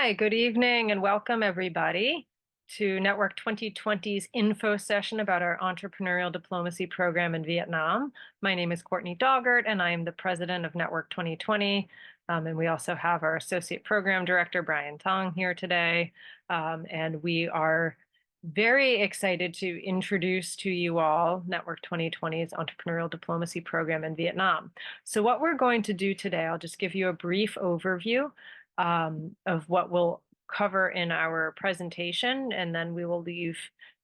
Hi, good evening and welcome everybody to Network 2020's info session about our entrepreneurial diplomacy program in Vietnam. My name is Courtney Doggart and I am the president of Network 2020. And we also have our associate program director, Brian Tong, here today. And we are very excited to introduce to you all Network 2020's entrepreneurial diplomacy program in Vietnam. So what we're going to do today, I'll just give you a brief overview of what we'll cover in our presentation, and then we will leave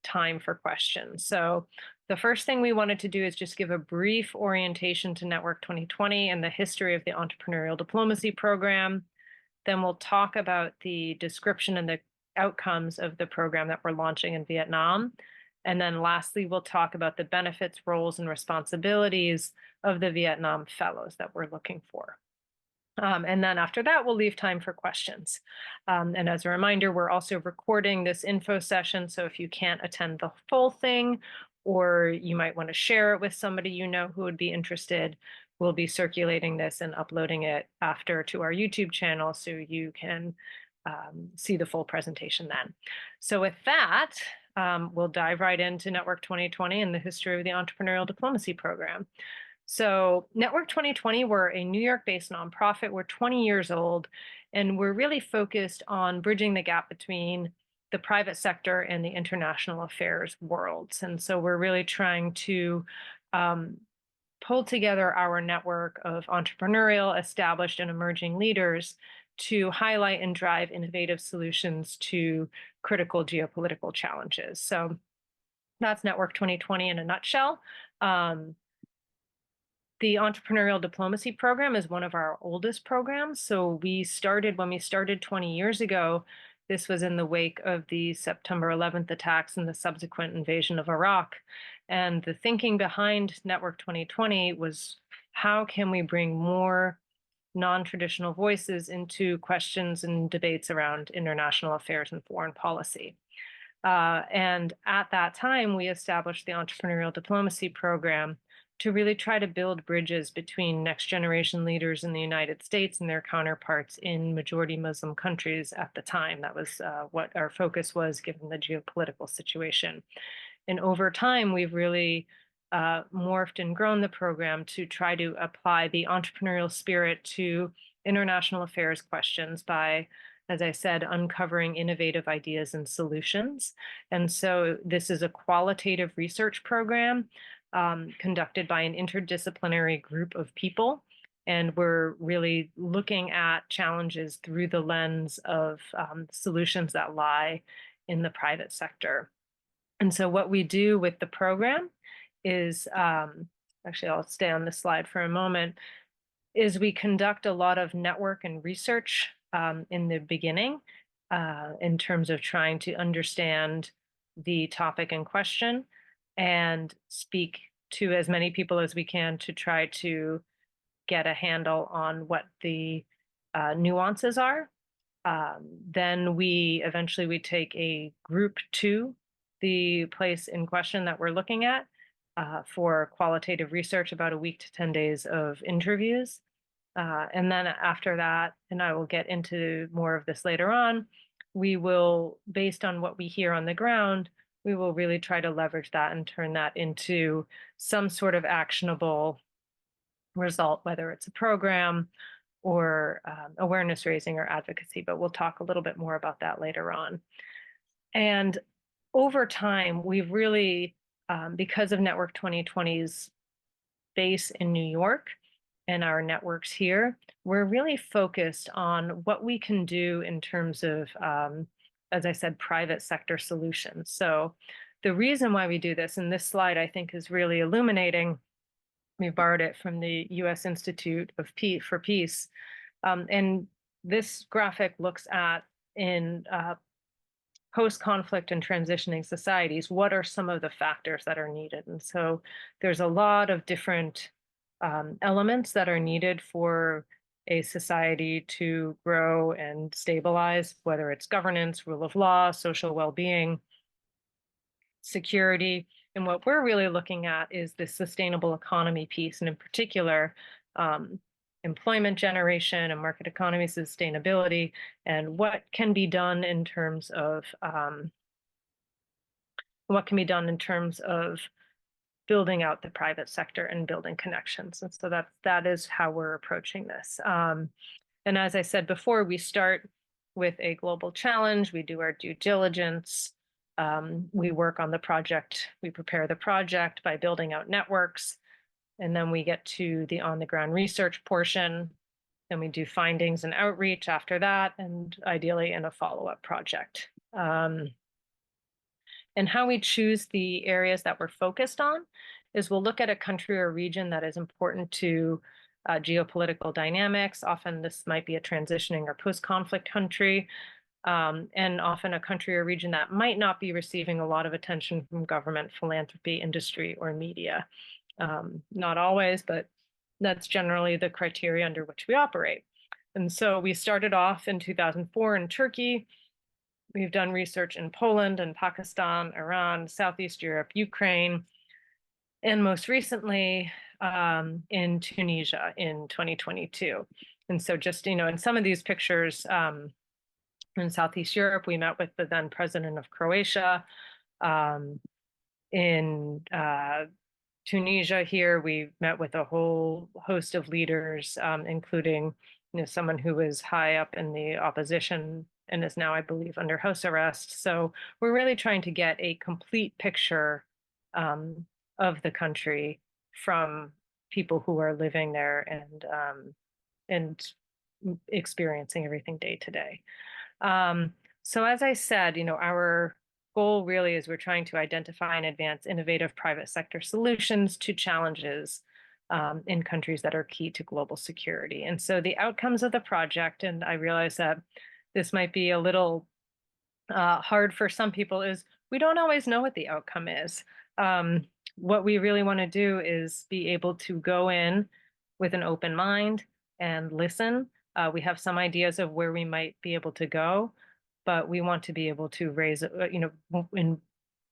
time for questions. So the first thing we wanted to do is just give a brief orientation to Network 2020 and the history of the entrepreneurial diplomacy program. Then we'll talk about the description and the outcomes of the program that we're launching in Vietnam. And then lastly, we'll talk about the benefits, roles, and responsibilities of the Vietnam fellows that we're looking for. And then after that, we'll leave time for questions. And as a reminder, we're also recording this info session. So if you can't attend the full thing, or you might want to share it with somebody you know who would be interested, we'll be circulating this and uploading it after to our YouTube channel so you can see the full presentation then. So with that, we'll dive right into Network 2020 and the history of the entrepreneurial diplomacy program. So Network 2020, we're a New York-based nonprofit. We're 20 years old, and we're really focused on bridging the gap between the private sector and the international affairs worlds. And so we're really trying to pull together our network of entrepreneurial, established, and emerging leaders to highlight and drive innovative solutions to critical geopolitical challenges. So that's Network 2020 in a nutshell. The Entrepreneurial Diplomacy Program is one of our oldest programs. So when we started 20 years ago, this was in the wake of the September 11th attacks and the subsequent invasion of Iraq. And the thinking behind Network 2020 was, how can we bring more non-traditional voices into questions and debates around international affairs and foreign policy? And at that time, we established the Entrepreneurial Diplomacy Program to really try to build bridges between next generation leaders in the United States and their counterparts in majority Muslim countries at the time. That was what our focus was, given the geopolitical situation. And over time, we've really morphed and grown the program to try to apply the entrepreneurial spirit to international affairs questions by, as I said, uncovering innovative ideas and solutions. And so this is a qualitative research program conducted by an interdisciplinary group of people. And we're really looking at challenges through the lens of solutions that lie in the private sector. And so what we do with the program is, actually, I'll stay on this slide for a moment, is we conduct a lot of network and research in the beginning in terms of trying to understand the topic in question and speak to as many people as we can to try to get a handle on what the nuances are. Then we take a group to the place in question that we're looking at for qualitative research, about a week to 10 days of interviews. And then after that, and I will get into more of this later on, we will, based on what we hear on the ground, we will really try to leverage that and turn that into some sort of actionable result, whether it's a program or awareness raising or advocacy, but we'll talk a little bit more about that later on. And over time, we've really, because of Network 2020's base in New York and our networks here, we're really focused on what we can do in terms of, as I said, private sector solutions. So the reason why we do this, and this slide I think is really illuminating, we borrowed it from the U.S. Institute for Peace. And this graphic looks at, in post-conflict and transitioning societies, what are some of the factors that are needed? And so there's a lot of different elements that are needed for a society to grow and stabilize, whether it's governance, rule of law, social well-being, security. And what we're really looking at is the sustainable economy piece, and in particular, employment generation and market economy sustainability, and what can be done in terms of building out the private sector and building connections. And so that is how we're approaching this. And as I said before, we start with a global challenge. We do our due diligence. We work on the project. We prepare the project by building out networks. And then we get to the on-the-ground research portion. Then we do findings and outreach after that, and ideally in a follow-up project. And how we choose the areas that we're focused on is we'll look at a country or region that is important to geopolitical dynamics. Often this might be a transitioning or post-conflict country, and often a country or region that might not be receiving a lot of attention from government, philanthropy, industry, or media. Not always, but that's generally the criteria under which we operate. And so we started off in 2004 in Turkey. We've done research in Poland and Pakistan, Iran, Southeast Europe, Ukraine, and most recently in Tunisia in 2022. And so just, in some of these pictures in Southeast Europe, we met with the then president of Croatia. In Tunisia here, we met with a whole host of leaders, including someone who was high up in the opposition and is now, I believe, under house arrest. So we're really trying to get a complete picture of the country from people who are living there and experiencing everything day to day. So as I said, our goal really is we're trying to identify and advance innovative private sector solutions to challenges in countries that are key to global security. And so the outcomes of the project, and I realize that this might be a little hard for some people, is we don't always know what the outcome is. What we really want to do is be able to go in with an open mind and listen. We have some ideas of where we might be able to go, but we want to be able to raise, when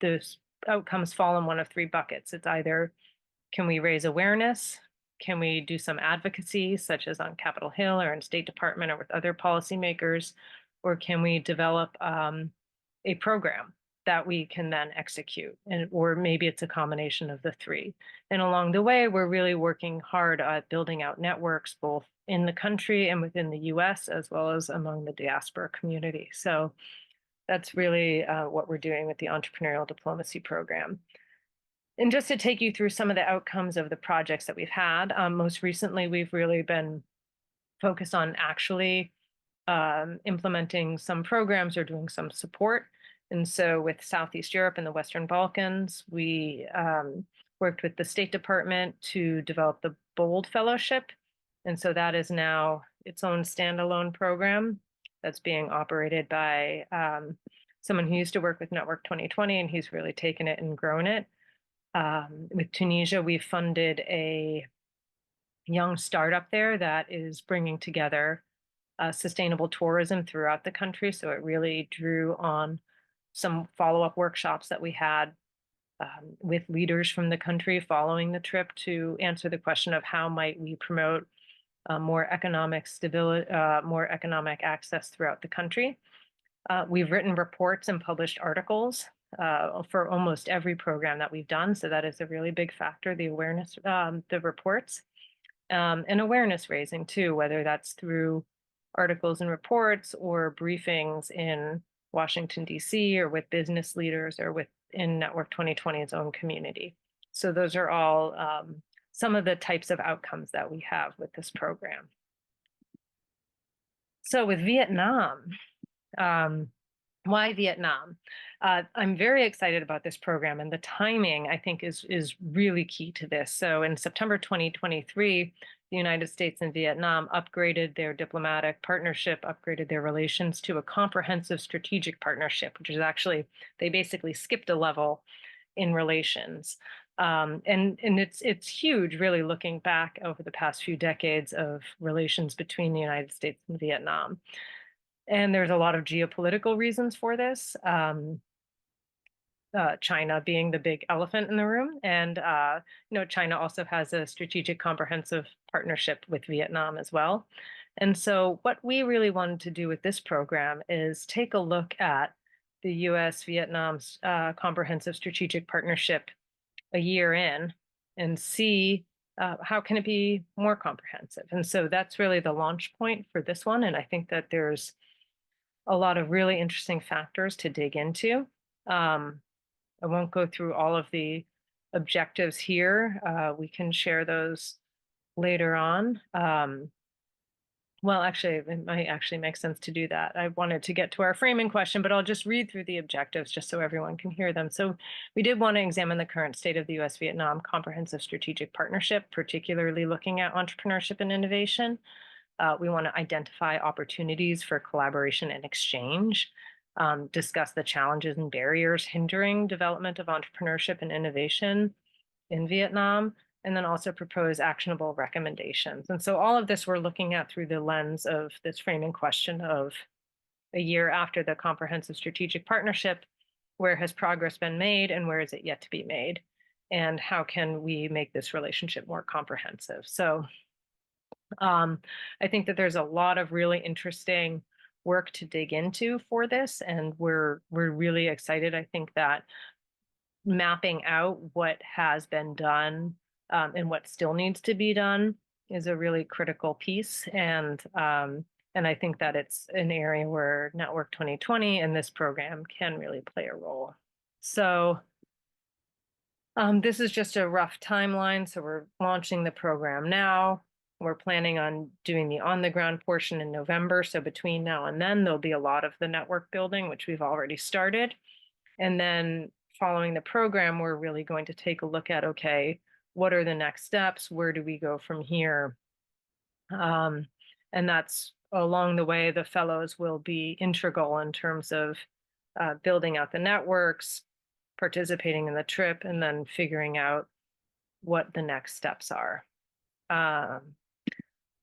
the outcomes fall in one of three buckets. It's either, can we raise awareness? Can we do some advocacy, such as on Capitol Hill or in State Department or with other policymakers? Or can we develop a program that we can then execute? Or maybe it's a combination of the three. And along the way, we're really working hard at building out networks, both in the country and within the US, as well as among the diaspora community. So that's really what we're doing with the Entrepreneurial Diplomacy Program. And just to take you through some of the outcomes of the projects that we've had, most recently, we've really been focused on actually implementing some programs or doing some support. And so with Southeast Europe and the Western Balkans, we worked with the State Department to develop the BOLD Fellowship. And so that is now its own standalone program that's being operated by someone who used to work with Network 2020, and he's really taken it and grown it. With Tunisia, we funded a young startup there that is bringing together sustainable tourism throughout the country. So it really drew on some follow-up workshops that we had with leaders from the country following the trip to answer the question of how might we promote more economic stability, more economic access throughout the country. We've written reports and published articles for almost every program that we've done. So that is a really big factor, the awareness, the reports, and awareness raising too, whether that's through articles and reports or briefings in Washington, D.C., or with business leaders or within Network 2020's own community. So those are all some of the types of outcomes that we have with this program. So with Vietnam, why Vietnam? I'm very excited about this program, and the timing, I think, is really key to this. So in September 2023, the United States and Vietnam upgraded their diplomatic partnership, upgraded their relations to a comprehensive strategic partnership, which is actually, they basically skipped a level in relations. And it's huge, really, looking back over the past few decades of relations between the United States and Vietnam. And there's a lot of geopolitical reasons for this. China being the big elephant in the room. And, China also has a strategic comprehensive partnership with Vietnam as well. And so what we really wanted to do with this program is take a look at the US Vietnam's comprehensive strategic partnership a year in and see how can it be more comprehensive. And so that's really the launch point for this one. And I think that there's a lot of really interesting factors to dig into. I won't go through all of the objectives here. We can share those later on. Well, actually, it might actually make sense to do that. I wanted to get to our framing question, but I'll just read through the objectives just so everyone can hear them. So we did want to examine the current state of the US-Vietnam Comprehensive Strategic Partnership, particularly looking at entrepreneurship and innovation. We want to identify opportunities for collaboration and exchange, discuss the challenges and barriers hindering development of entrepreneurship and innovation in Vietnam, and then also propose actionable recommendations. And so all of this we're looking at through the lens of this framing question of a year after the comprehensive strategic partnership, where has progress been made and where is it yet to be made? And how can we make this relationship more comprehensive? So I think that there's a lot of really interesting work to dig into for this, and we're really excited. I think that mapping out what has been done and what still needs to be done is a really critical piece. And I think that it's an area where Network 2020 and this program can really play a role. So this is just a rough timeline. So we're launching the program now. We're planning on doing the on-the-ground portion in November. So between now and then, there'll be a lot of the network building, which we've already started. And then following the program, we're really going to take a look at, okay, what are the next steps? Where do we go from here? And that's along the way, the fellows will be integral in terms of building out the networks, participating in the trip, and then figuring out what the next steps are.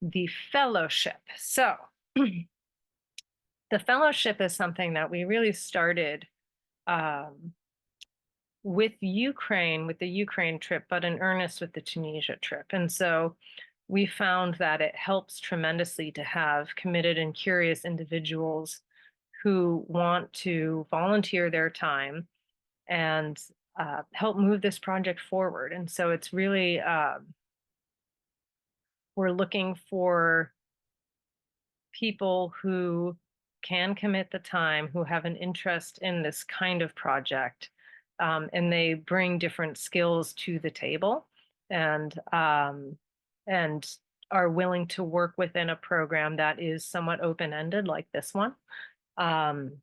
The fellowship. So the fellowship is something that we really started with Ukraine, with the Ukraine trip, but in earnest with the Tunisia trip. And so we found that it helps tremendously to have committed and curious individuals who want to volunteer their time and help move this project forward. And so it's really, we're looking for people who can commit the time, who have an interest in this kind of project, and they bring different skills to the table and are willing to work within a program that is somewhat open-ended like this one. And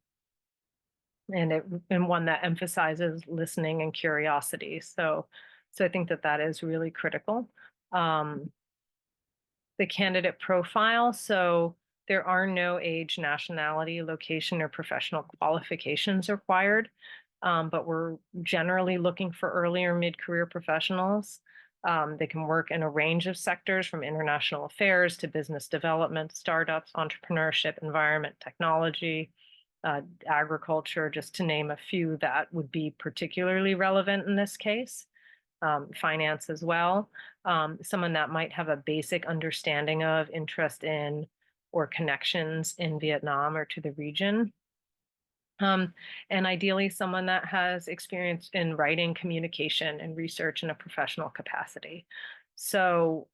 one that emphasizes listening and curiosity. So I think that that is really critical. The candidate profile. So there are no age, nationality, location, or professional qualifications required, but we're generally looking for early or mid-career professionals. They can work in a range of sectors from international affairs to business development, startups, entrepreneurship, environment, technology, agriculture, just to name a few that would be particularly relevant in this case. Finance as well. Someone that might have a basic understanding of, interest in, or connections in Vietnam or to the region. And ideally someone that has experience in writing, communication, and research in a professional capacity. So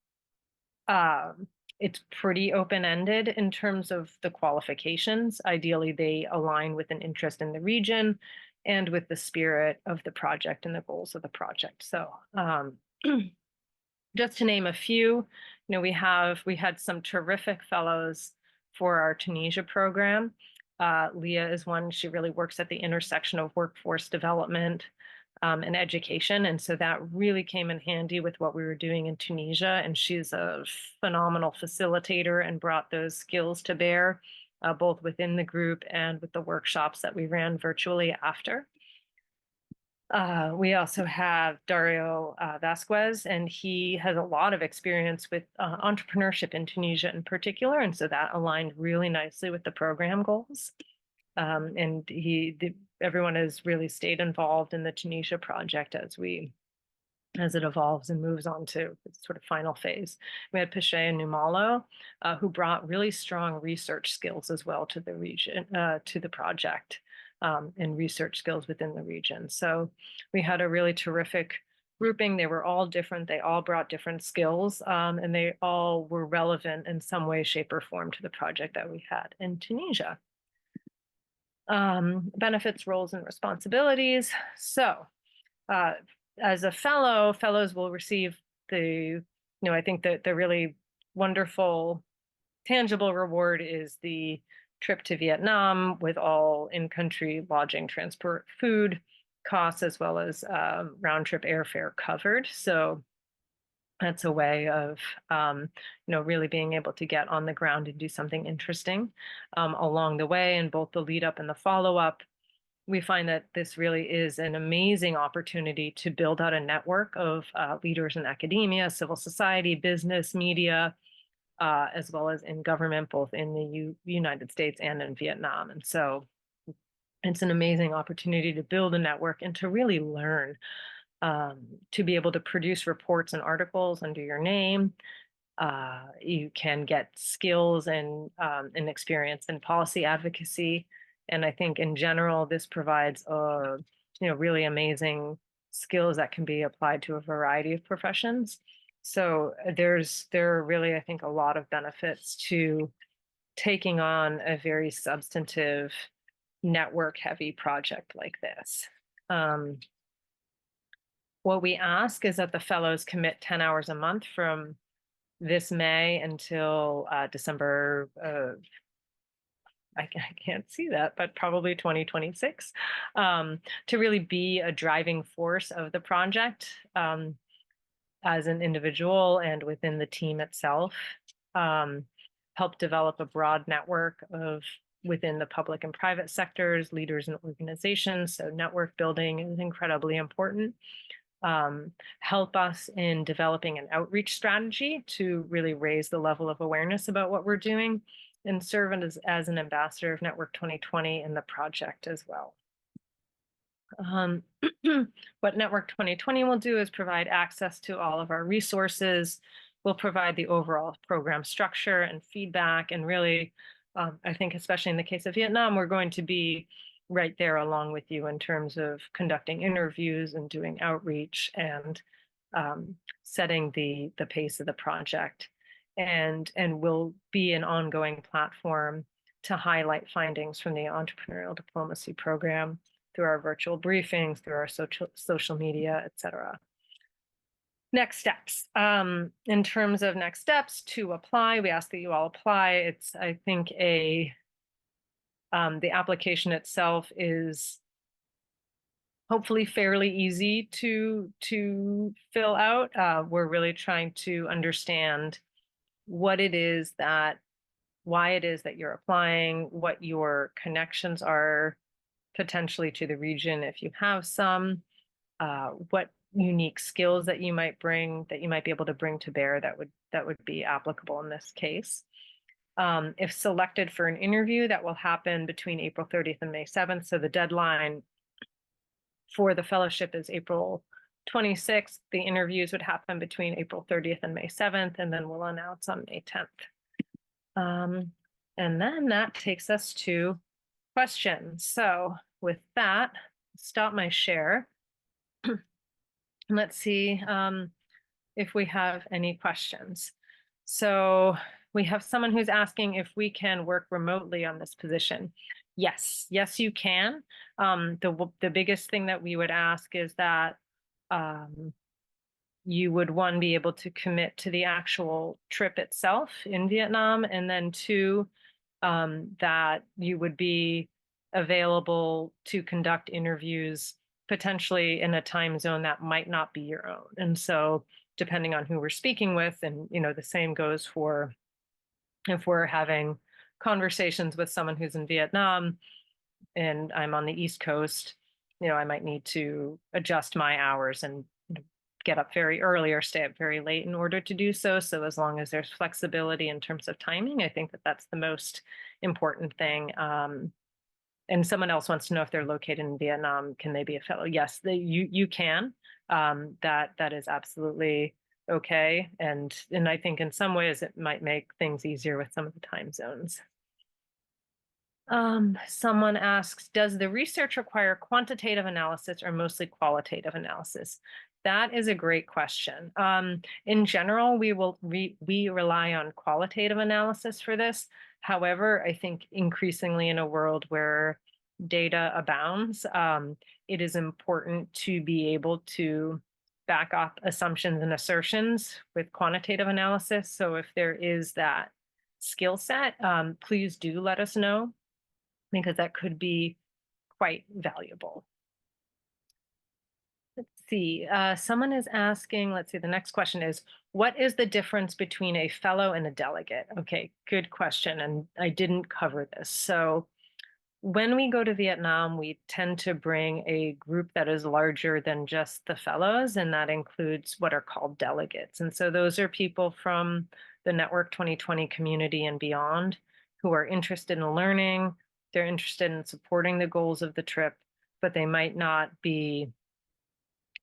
it's pretty open-ended in terms of the qualifications. Ideally, they align with an interest in the region and with the spirit of the project and the goals of the project. So just to name a few, we had some terrific fellows for our Tunisia program. Leah is one. She really works at the intersection of workforce development and education. And so that really came in handy with what we were doing in Tunisia. And she's a phenomenal facilitator and brought those skills to bear, both within the group and with the workshops that we ran virtually after. We also have Dario Vasquez, and he has a lot of experience with entrepreneurship in Tunisia in particular. And so that aligned really nicely with the program goals. And everyone has really stayed involved in the Tunisia project as it evolves and moves on to its sort of final phase. We had Pichet and Numalo, who brought really strong research skills as well to the region, to the project, and research skills within the region. So we had a really terrific grouping. They were all different. They all brought different skills, and they all were relevant in some way, shape, or form to the project that we had in Tunisia. Benefits, roles, and responsibilities. So as a fellow, fellows will receive I think that the really wonderful, tangible reward is the trip to Vietnam with all in-country lodging, transport, food costs, as well as round-trip airfare covered. So that's a way of, really being able to get on the ground and do something interesting along the way, and both the lead up and the follow-up. We find that this really is an amazing opportunity to build out a network of leaders in academia, civil society, business, media, as well as in government, both in the United States and in Vietnam. And so it's an amazing opportunity to build a network and to really learn, to be able to produce reports and articles under your name. You can get skills and experience in policy advocacy. And I think in general, this provides really amazing skills that can be applied to a variety of professions. So there are really, I think, a lot of benefits to taking on a very substantive, network-heavy project like this. What we ask is that the fellows commit 10 hours a month from this May until December I can't see that, but probably 2026, to really be a driving force of the project as an individual and within the team itself. Help develop a broad network within the public and private sectors, leaders and organizations. So network building is incredibly important. Help us in developing an outreach strategy to really raise the level of awareness about what we're doing, and serve as an ambassador of Network 2020 in the project as well. What Network 2020 will do is provide access to all of our resources. We'll provide the overall program structure and feedback, and really, I think especially in the case of Vietnam, we're going to be right there along with you in terms of conducting interviews and doing outreach and setting the pace of the project, and will be an ongoing platform to highlight findings from the entrepreneurial diplomacy program through our virtual briefings, through our social media, et cetera. Next steps. In terms of next steps to apply, we ask that you all apply. It's, I think, the application itself is hopefully fairly easy to fill out. We're really trying to understand why it is that you're applying, what your connections are potentially to the region if you have some, what unique skills that you might be able to bring to bear that would be applicable in this case. If selected for an interview, that will happen between April 30th and May 7th. So the deadline for the fellowship is April 26th. The interviews would happen between April 30th and May 7th, and then we'll announce on May 10th. And then that takes us to questions. So with that, stop my share. Let's see if we have any questions. So we have someone who's asking if we can work remotely on this position. Yes, you can. The biggest thing that we would ask is that you would, one, be able to commit to the actual trip itself in Vietnam, and then two, that you would be available to conduct interviews potentially in a time zone that might not be your own. And so depending on who we're speaking with, and the same goes for if we're having conversations with someone who's in Vietnam and I'm on the East Coast, I might need to adjust my hours and get up very early or stay up very late in order to do so. So as long as there's flexibility in terms of timing, I think that that's the most important thing. And someone else wants to know if they're located in Vietnam, can they be a fellow? Yes, you can. That is absolutely okay. And I think in some ways it might make things easier with some of the time zones. Someone asks, does the research require quantitative analysis or mostly qualitative analysis? That is a great question. In general, we rely on qualitative analysis for this. However, I think increasingly in a world where data abounds, it is important to be able to back up assumptions and assertions with quantitative analysis. So if there is that skill set, please do let us know, because that could be quite valuable. Let's see, someone is asking, let's see, the next question is, what is the difference between a fellow and a delegate? Okay, good question, and I didn't cover this. So when we go to Vietnam, we tend to bring a group that is larger than just the fellows, and that includes what are called delegates. And so those are people from the Network 2020 community and beyond who are interested in learning, they're interested in supporting the goals of the trip, but they might not be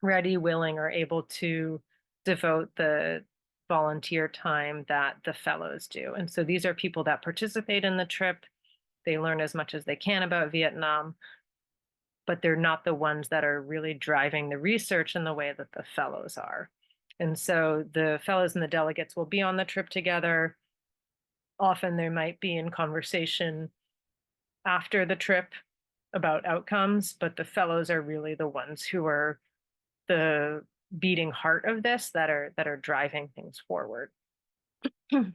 ready, willing, or able to devote the volunteer time that the fellows do. And so these are people that participate in the trip. They learn as much as they can about Vietnam, but they're not the ones that are really driving the research in the way that the fellows are. And so the fellows and the delegates will be on the trip together. Often they might be in conversation after the trip about outcomes, but the fellows are really the ones who are the beating heart of this, that are driving things forward. And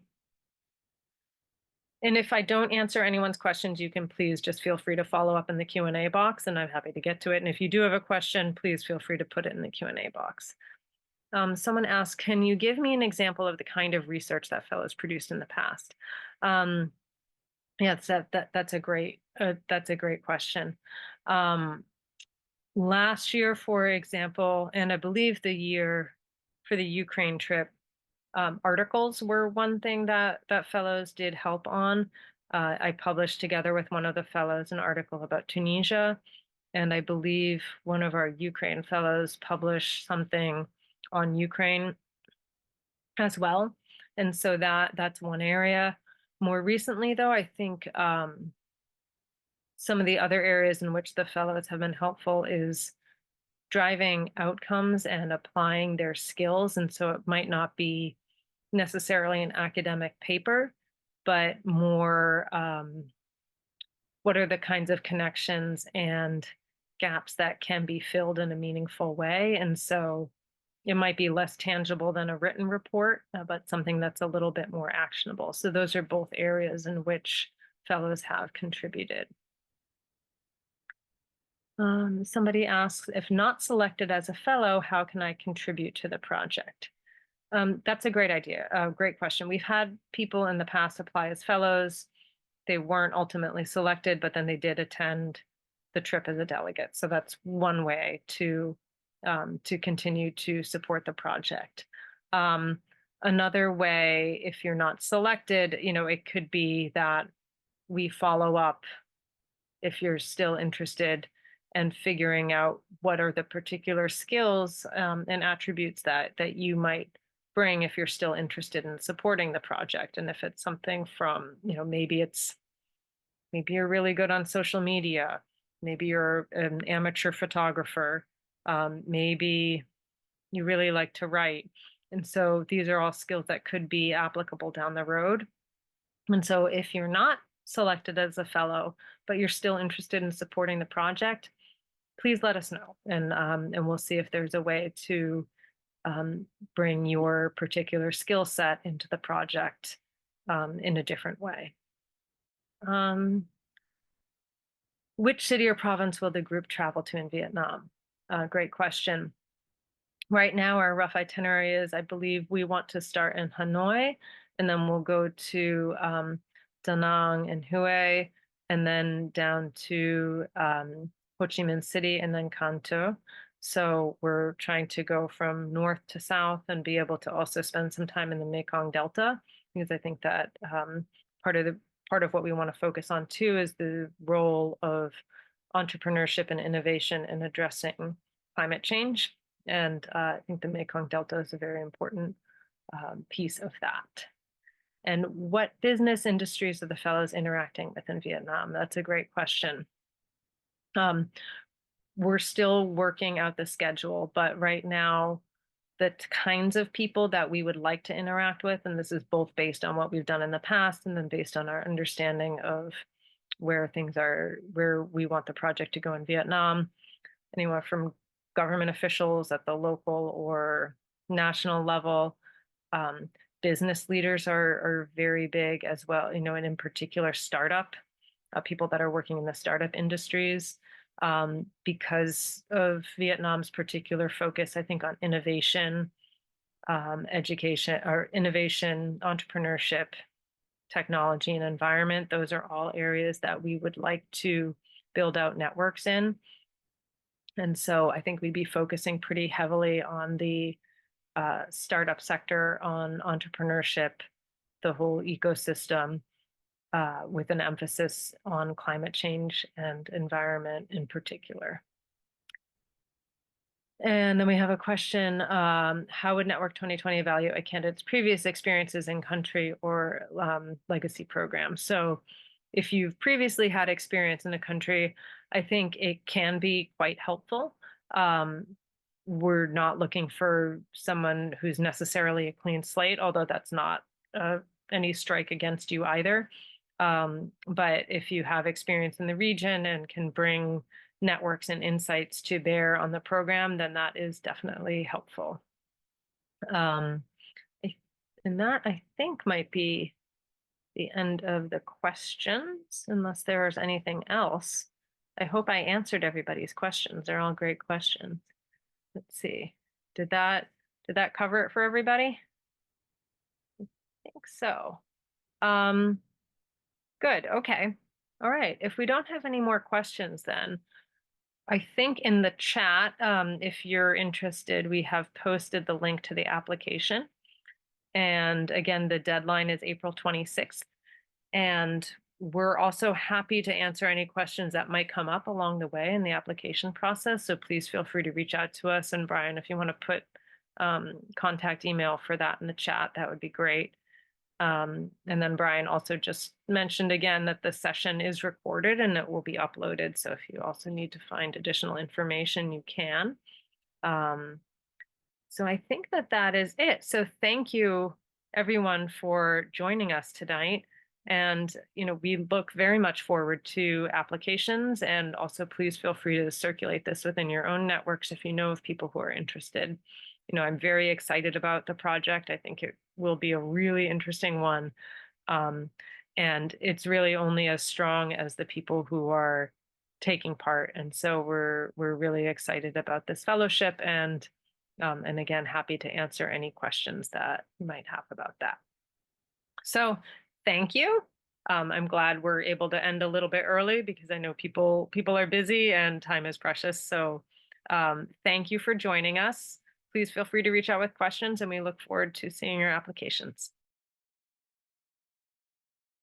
if I don't answer anyone's questions, you can please just feel free to follow up in the Q&A box, and I'm happy to get to it. And if you do have a question, please feel free to put it in the Q&A box. Someone asked, can you give me an example of the kind of research that fellows produced in the past? Yeah, that's a great question. Last year, for example, and I believe the year for the Ukraine trip, articles were one thing that fellows did help on. I published together with one of the fellows an article about Tunisia, and I believe one of our Ukraine fellows published something on Ukraine as well. And so that's one area. More recently, though, I think some of the other areas in which the fellows have been helpful is driving outcomes and applying their skills. And so it might not be necessarily an academic paper, but more what are the kinds of connections and gaps that can be filled in a meaningful way. And so it might be less tangible than a written report, but something that's a little bit more actionable. So those are both areas in which fellows have contributed. Somebody asks, if not selected as a fellow, how can I contribute to the project? That's a great idea, a great question. We've had people in the past apply as fellows. They weren't ultimately selected, but then they did attend the trip as a delegate. So that's one way to continue to support the project. Another way, if you're not selected, it could be that we follow up if you're still interested, and figuring out what are the particular skills and attributes that you might bring if you're still interested in supporting the project. And if it's something from, maybe you're really good on social media, maybe you're an amateur photographer, maybe you really like to write. And so these are all skills that could be applicable down the road. And so if you're not selected as a fellow, but you're still interested in supporting the project, please let us know, and we'll see if there's a way to bring your particular skill set into the project in a different way. Which city or province will the group travel to in Vietnam? Great question. Right now, our rough itinerary is, I believe we want to start in Hanoi, and then we'll go to Da Nang and Hue, and then down to Ho Chi Minh City, and then Can Tho. So we're trying to go from north to south and be able to also spend some time in the Mekong Delta, because I think that part of the part of what we want to focus on too is the role of entrepreneurship and innovation in addressing climate change. And I think the Mekong Delta is a very important piece of that. And what business industries are the fellows interacting with in Vietnam? That's a great question. We're still working out the schedule, but right now, the kinds of people that we would like to interact with, and this is both based on what we've done in the past and then based on our understanding of where things are, where we want the project to go in Vietnam, anywhere from government officials at the local or national level. Business leaders are very big as well, and in particular startup, people that are working in the startup industries, because of Vietnam's particular focus, I think, on innovation, education, or innovation, entrepreneurship, technology, and environment. Those are all areas that we would like to build out networks in. And so I think we'd be focusing pretty heavily on the startup sector, on entrepreneurship, the whole ecosystem, with an emphasis on climate change and environment in particular. And then we have a question, how would Network 2020 evaluate a candidate's previous experiences in country or legacy programs? So if you've previously had experience in a country, I think it can be quite helpful. We're not looking for someone who's necessarily a clean slate, although that's not any strike against you either. But if you have experience in the region and can bring networks and insights to bear on the program, then that is definitely helpful. And that, I think, might be the end of the questions, unless there is anything else. I hope I answered everybody's questions. They're all great questions. Let's see. Did that cover it for everybody? I think so. Good. Okay. All right. If we don't have any more questions, then I think in the chat, if you're interested, we have posted the link to the application. And again, the deadline is April 26th. And we're also happy to answer any questions that might come up along the way in the application process. So please feel free to reach out to us. And Brian, if you want to put contact email for that in the chat, that would be great. And then Brian also just mentioned again that the session is recorded and it will be uploaded. So if you also need to find additional information, you can. So I think that is it. So thank you everyone for joining us tonight. And, we look very much forward to applications, and also please feel free to circulate this within your own networks if you know of people who are interested. I'm very excited about the project. I think it will be a really interesting one. And it's really only as strong as the people who are taking part. And so we're really excited about this fellowship, and again, happy to answer any questions that you might have about that. So thank you. I'm glad we're able to end a little bit early because I know people are busy and time is precious. So thank you for joining us. Please feel free to reach out with questions, and we look forward to seeing your applications.